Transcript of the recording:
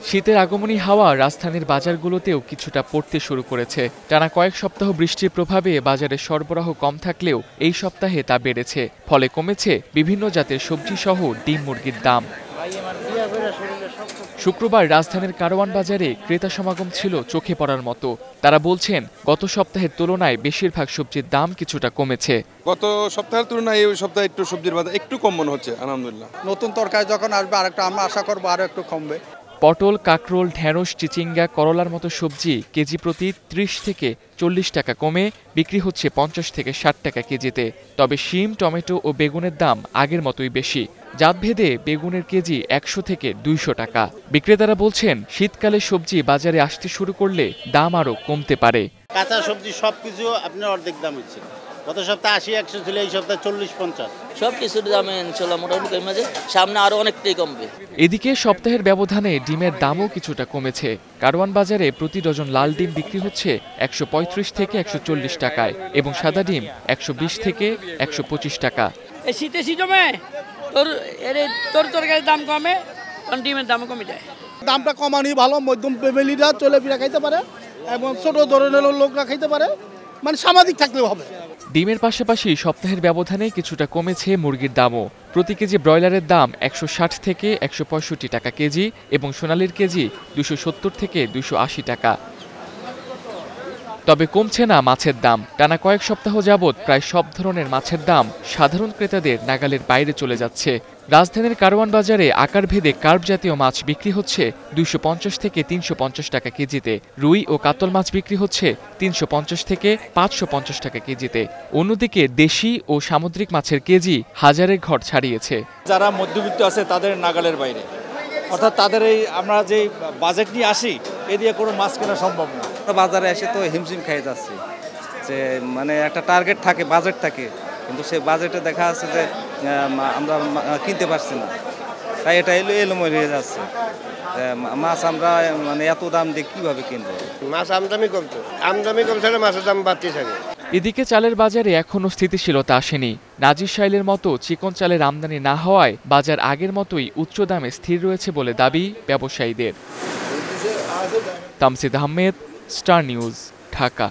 শীতের আগমনী হাওয়া রাজধানীর বাজারগুলোতেও কিছুটা পড়তে শুরু করেছে। টানা কয়েক সপ্তাহ বৃষ্টির প্রভাবে বাজারে সরবরাহ কম থাকলেও এই সপ্তাহে তা বেড়েছে। ফলে কমেছে বিভিন্ন জাতের সবজি সহ ডিম মুরগির দাম। শুক্রবার রাজধানীর কারওয়ান বাজারে ক্রেতা সমাগম ছিল চোখে পড়ার মতো। তারা বলছেন, গত সপ্তাহের তুলনায় বেশিরভাগ সবজির দাম কিছুটা কমেছে। গত সপ্তাহের তুলনায় এই সপ্তাহে একটু সবজির বাজার একটু কম মনে হচ্ছে, আলহামদুলিল্লাহ। নতুন তরকারি যখন আসবে আরেকটু আমরা আশা করবো আরো একটু কমবে। পটল, কাঁকরোল, ঢেঁড়স, চিচিঙ্গা, করলার মতো সবজি কেজি প্রতি ৩০ থেকে ৪০ টাকা কমে বিক্রি হচ্ছে ৫০ থেকে ৬০ টাকা কেজিতে। তবে শিম, টমেটো ও বেগুনের দাম আগের মতোই বেশি। জাতভেদে বেগুনের কেজি ১০০ থেকে ২০০ টাকা। বিক্রেতারা বলছেন, শীতকালে সবজি বাজারে আসতে শুরু করলে দাম আরও কমতে পারে। কাঁচা সবজি সবকিছু আপনার অর্ধেক দাম হচ্ছে। গত সপ্তাহে ৮০-১০০ ছিল, এই সপ্তাহে ৪০-৫০। সবকিছুর দামে ইনশাআল্লাহ মোটামুটি কমে যায়, সামনে আরো অনেকটাই কমবে। এদিকে সপ্তাহের ব্যবধানে ডিমের দামও কিছুটা কমেছে। কারওয়ান বাজারে প্রতি ডজন লাল ডিম বিক্রি হচ্ছে ১৩৫ থেকে ১৪০ টাকায় এবং সাদা ডিম ১২০ থেকে ১২৫ টাকা। এই শীতে সিজনে তোর তরকারির দাম কমে, কারণ ডিমের দামও কমে যায়। দামটা কমানি ভালো, মধ্যম ফ্যামিলিরা চলে ফিরে খাইতে পারে এবং ছোট ধরনের লোকরা খাইতে পারে, মানে সামাজিক থাকলেও হবে। ডিমের পাশাপাশি সপ্তাহের ব্যবধানে কিছুটা কমেছে মুরগির দামও। প্রতি কেজি ব্রয়লারের দাম ১৬০ থেকে ১৬৫ টাকা কেজি এবং সোনালির কেজি ২৭০ থেকে ২৮০ টাকা। তবে কমছে না মাছের দাম। টানা কয়েক সপ্তাহ যাবৎ প্রায় সব ধরনের মাছের দাম সাধারণ ক্রেতাদের নাগালের বাইরে চলে যাচ্ছে। রাজধানীর কারওয়ান বাজারে আকারভেদে কার্প জাতীয় মাছ বিক্রি হচ্ছে ২৫০ থেকে ৩৫০ টাকা কেজিতে। রুই ও কাতল মাছ বিক্রি হচ্ছে ৩৫০ থেকে ৫৫০ টাকা কেজিতে। অন্যদিকে দেশি ও সামুদ্রিক মাছের কেজি হাজারের ঘর ছাড়িয়েছে। যারা মধ্যবিত্ত আছে তাদের নাগালের বাইরে, অর্থাৎ তাদের এই আমরা যে বাজেট নিয়ে আসি এ দিয়ে কোনো মাছ কেনা সম্ভব না। বাজারে এসে তো হিমশিম খেয়ে যাচ্ছে, যে মানে একটা টার্গেট থাকে, বাজেট থাকে, কিন্তু সে বাজেটে দেখা যাচ্ছে যে আমরা কিনতে পারছি না, তাই এটা এলোমেলো হয়ে যাচ্ছে। মাছ আমরা মানে এত দাম দিয়ে কীভাবে কিনবো? মাছ আমদানি কমছে, মাছের দাম বাড়তে থাকে। এদিকে চালের বাজারে এখনও স্থিতিশীলতা আসেনি। নাজির শাইলের মতো চিকন চালের আমদানি না হওয়ায় বাজার আগের মতোই উচ্চ দামে স্থির রয়েছে বলে দাবি ব্যবসায়ীদের। Tamsid Ahmed, star news, Dhaka.